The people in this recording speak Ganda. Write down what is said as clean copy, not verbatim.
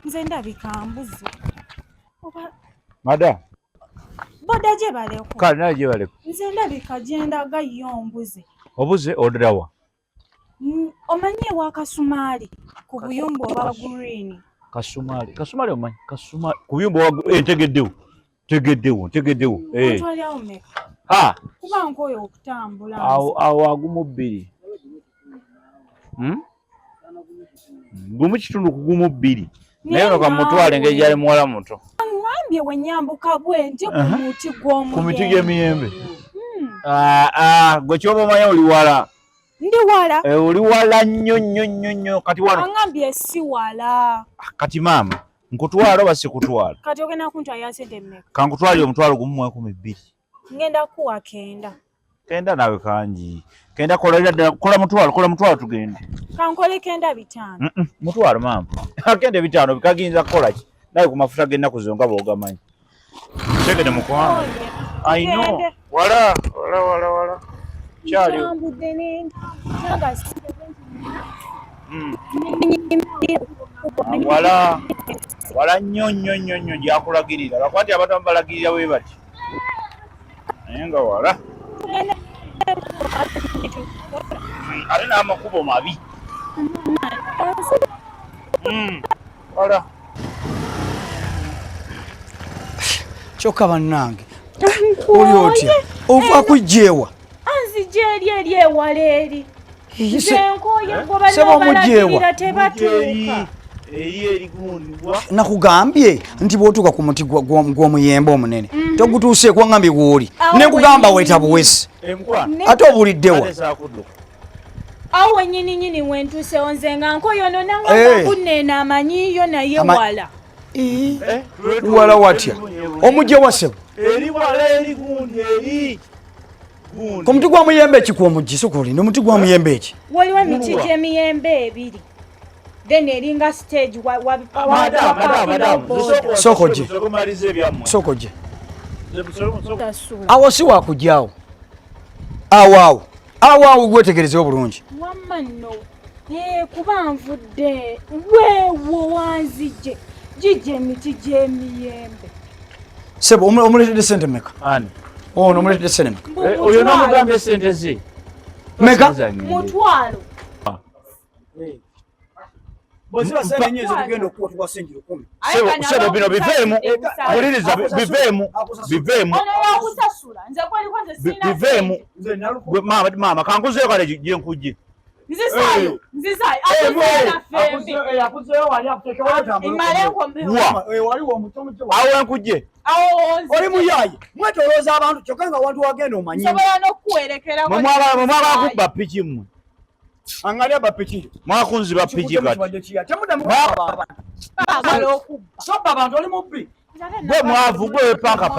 Nze ndabika mbuzi. Madam. Boda gye baleko. Kale naye gye baleko. Nze ndabika gye ndaga yo mbuzi. Obuze oddawa? Omanyi ewa Kasumaali ku buyumba obwa green. Kasumaali omanyi? Kasumaali ku buyumba obwa tegeddewo. Otwalyawo mmeka? Kuba nkoyo okutambula. Awo agumu bbiri. Gumu kitundu kugumu bbiri. Naye ono kamutwale engeri gyali muwala muto. Ngambye bwe nnyambuka bwenti ku muti gw'omuyembe. Ku miti gy'emiyembe. Gwe kyoba omanyi oli wala. Ndi wala? Oli wala nnyo kati wano. Angambye si wala. Kati maama nkutwala oba sikutwala? Kati ogenda kuntwalira ssente mmeka? Kankutwalire omutwalo gumu mu 1200. Ngenda kuwa 9. Kenda nawe kangi. Kenda kola mutwalo tugende. Kankole 9 mutwalo maama. Kende 5 bikaginza kukola ki? Nawe ku mafuta g'ennaku zonga bw'ogamanyi. Tegede mukwano. I know. Wala. Kyali. Wala nnyo gyakulagirira. Lwakwati abantu balagirira bwe bati. Naye nga wala. Ate n'amakubo mabi. Wala. Kyokka bannange. Oli otya? Ova kujjeewa? Anzije eri ewala eri. Nzenkoye ngoba n'abalagirira tebatuuka. Eri gundibwa. Nakugambye nti bw'otuuka ku muti gw'omuyembe omunene togutuuseeko ngambye gw'oli ne nkugamba weeta buwesi ate obuliddewa. Awo wennyini wentuusewo nze nga nkoyo no nanga kunneena amanyiyo naye wala. Wala watya? Omugye wasebo? Eri wala eri gundi eri. Ku muti gwa muyembe ki kw'omugye sokoli n'omuti gwa muyembe eki? Waliwo emiti gy'emiyembe ebiri. Then eringa stage Soko gye. Awo si wakujjaawo. Awo gwetegerezewo bulungi. Wamma nno. Kuba nvudde weewo wanzije. Gijja emiti gy'emiyembe. Sebo omuleetedde ssente mmeka? Ani? Ono omuleetedde ssente mmeka? Oyo n'omugambye ssente ze. Mmeka? Mutwalo. Bozira sente nyezo tugenda okuwa ssente 10. Sebo bino biveemu. Wuliriza biveemu. Ono yakusasula. Nze kwali kwanze sina. Biveemu. Maama kankuzeeyo kale gye nkujje. Nzisayo. Akuzeeyo wali akuteekawo awo nkujje. Oli muyaye. Mwetolooza abantu kyokka nga wantu wagenda omanyi. Nsobola n'okuwerekera. Mwaba kubba piki mmwe. Angalia bapiki. Mwakunziba piki kati. Soba abantu oli mubbi. Gwe mwavu gwe panka.